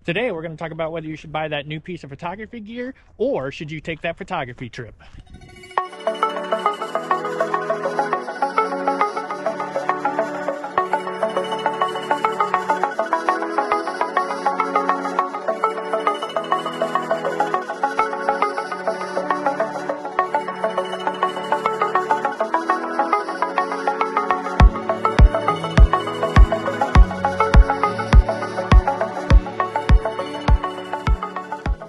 Today we're going to talk about whether you should buy that new piece of photography gear or should you take that photography trip.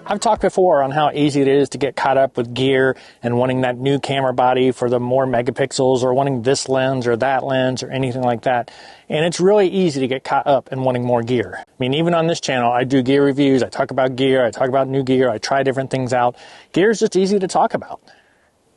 I've talked before on how easy it is to get caught up with gear and wanting that new camera body for the more megapixels or wanting this lens or that lens or anything like that. And it's really easy to get caught up in wanting more gear. I mean, even on this channel, I do gear reviews. I talk about gear. I talk about new gear. I try different things out. Gear is just easy to talk about.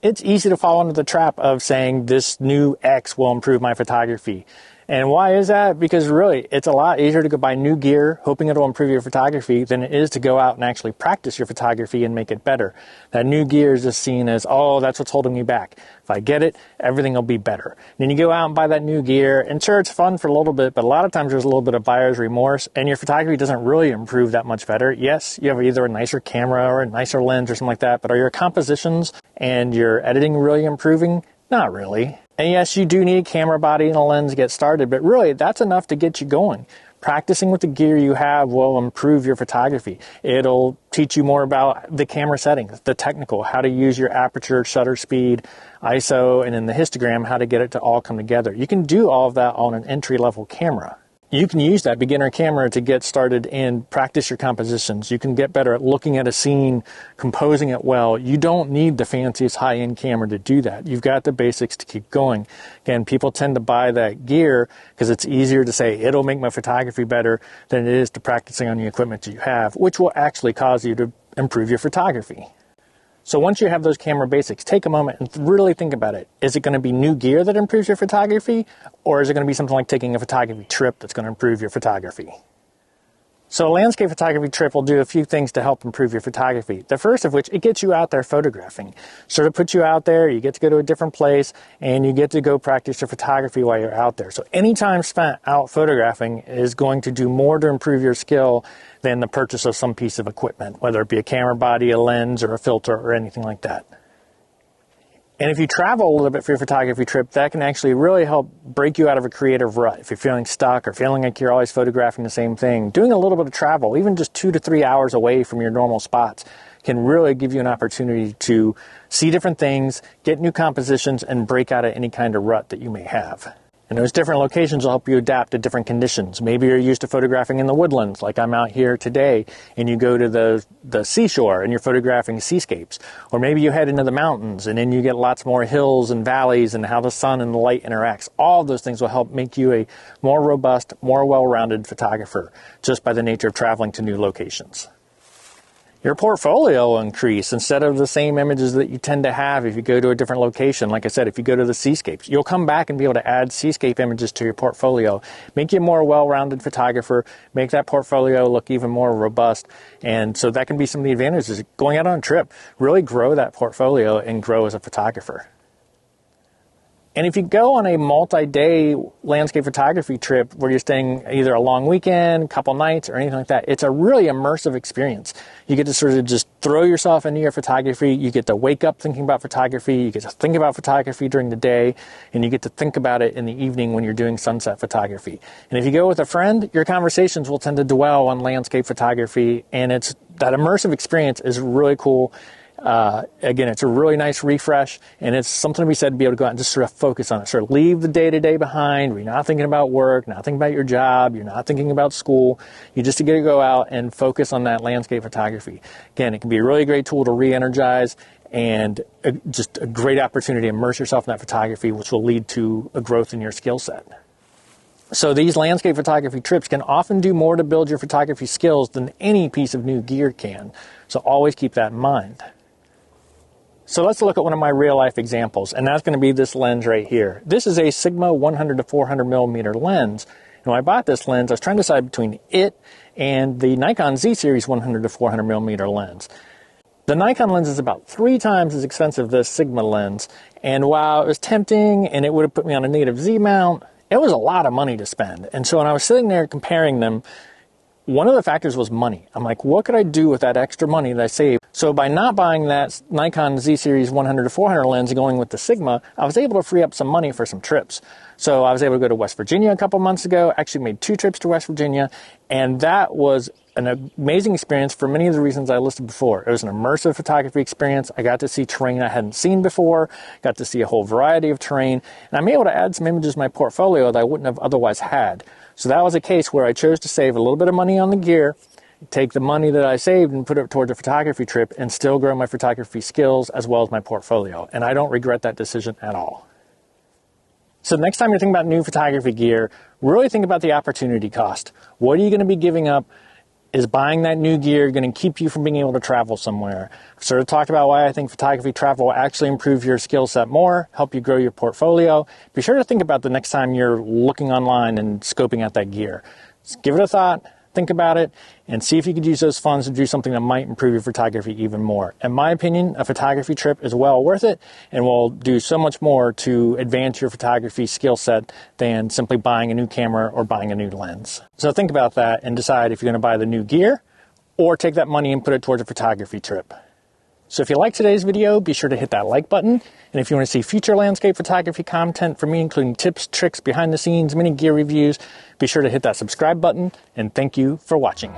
It's easy to fall into the trap of saying this new X will improve my photography. And why is that? Because really, it's a lot easier to go buy new gear, hoping it'll improve your photography, than it is to go out and actually practice your photography and make it better. That new gear is just seen as, oh, that's what's holding me back. If I get it, everything will be better. Then you go out and buy that new gear, and sure, it's fun for a little bit, but a lot of times there's a little bit of buyer's remorse, and your photography doesn't really improve that much better. Yes, you have either a nicer camera or a nicer lens or something like that, but are your compositions and your editing really improving? Not really. And yes, you do need a camera body and a lens to get started, but really that's enough to get you going. Practicing with the gear you have will improve your photography. It'll teach you more about the camera settings, the technical, how to use your aperture, shutter speed, ISO, and in the histogram, how to get it to all come together. You can do all of that on an entry-level camera. You can use that beginner camera to get started and practice your compositions. You can get better at looking at a scene, composing it well. You don't need the fanciest high-end camera to do that. You've got the basics to keep going. Again, people tend to buy that gear because it's easier to say it'll make my photography better than it is to practicing on the equipment that you have, which will actually cause you to improve your photography. So once you have those camera basics, take a moment and really think about it. Is it going to be new gear that improves your photography? Or is it going to be something like taking a photography trip that's going to improve your photography? So a landscape photography trip will do a few things to help improve your photography. The first of which, it gets you out there photographing. Sort of puts you out there, you get to go to a different place, and you get to go practice your photography while you're out there. So any time spent out photographing is going to do more to improve your skill than the purchase of some piece of equipment, whether it be a camera body, a lens, or a filter, or anything like that. And if you travel a little bit for your photography trip, that can actually really help break you out of a creative rut. If you're feeling stuck or feeling like you're always photographing the same thing, doing a little bit of travel, even just 2 to 3 hours away from your normal spots, can really give you an opportunity to see different things, get new compositions, and break out of any kind of rut that you may have. And those different locations will help you adapt to different conditions. Maybe you're used to photographing in the woodlands, like I'm out here today, and you go to the seashore and you're photographing seascapes. Or maybe you head into the mountains and then you get lots more hills and valleys and how the sun and the light interacts. All of those things will help make you a more robust, more well-rounded photographer just by the nature of traveling to new locations. Your portfolio will increase instead of the same images that you tend to have if you go to a different location. Like I said, if you go to the seascapes, you'll come back and be able to add seascape images to your portfolio, make you a more well-rounded photographer, make that portfolio look even more robust. And so that can be some of the advantages of going out on a trip. Really grow that portfolio and grow as a photographer. And if you go on a multi-day landscape photography trip where you're staying either a long weekend, couple nights, or anything like that, it's a really immersive experience. You get to sort of just throw yourself into your photography. You get to wake up thinking about photography. You get to think about photography during the day, and you get to think about it in the evening when you're doing sunset photography. And if you go with a friend, your conversations will tend to dwell on landscape photography, and that immersive experience is really cool. Again, it's a really nice refresh, and it's something to be said to be able to go out and just sort of focus on it, sort of leave the day-to-day behind, where you're not thinking about work, not thinking about your job, you're not thinking about school. You just get to go out and focus on that landscape photography. Again, it can be a really great tool to re-energize and just a great opportunity to immerse yourself in that photography, which will lead to a growth in your skill set. So these landscape photography trips can often do more to build your photography skills than any piece of new gear can. So always keep that in mind. So let's look at one of my real-life examples, and that's going to be this lens right here. This is a Sigma 100 to 400 millimeter lens. And when I bought this lens, I was trying to decide between it and the Nikon Z-Series 100 to 400 millimeter lens. The Nikon lens is about 3 times as expensive as this Sigma lens, and while it was tempting and it would have put me on a negative Z mount, it was a lot of money to spend. And so when I was sitting there comparing them, one of the factors was money. I'm like, what could I do with that extra money that I saved? So by not buying that Nikon Z Series 100 to 400 lens and going with the Sigma, I was able to free up some money for some trips. So I was able to go to West Virginia a couple months ago, actually made 2 trips to West Virginia, and that was an amazing experience for many of the reasons I listed before. It was an immersive photography experience. I got to see terrain I hadn't seen before, got to see a whole variety of terrain, and I'm able to add some images to my portfolio that I wouldn't have otherwise had. So that was a case where I chose to save a little bit of money on the gear, take the money that I saved and put it towards a photography trip, and still grow my photography skills as well as my portfolio. And I don't regret that decision at all. So next time you're thinking about new photography gear, really think about the opportunity cost. What are you going to be giving up? Is buying that new gear going to keep you from being able to travel somewhere? I've sort of talked about why I think photography travel will actually improve your skill set more, help you grow your portfolio. Be sure to think about the next time you're looking online and scoping out that gear. Just give it a thought, think about it, and see if you could use those funds to do something that might improve your photography even more. In my opinion, a photography trip is well worth it and will do so much more to advance your photography skill set than simply buying a new camera or buying a new lens. So think about that and decide if you're going to buy the new gear or take that money and put it towards a photography trip. So if you liked today's video, be sure to hit that like button. And if you want to see future landscape photography content from me, including tips, tricks, behind the scenes, mini gear reviews, be sure to hit that subscribe button. And thank you for watching.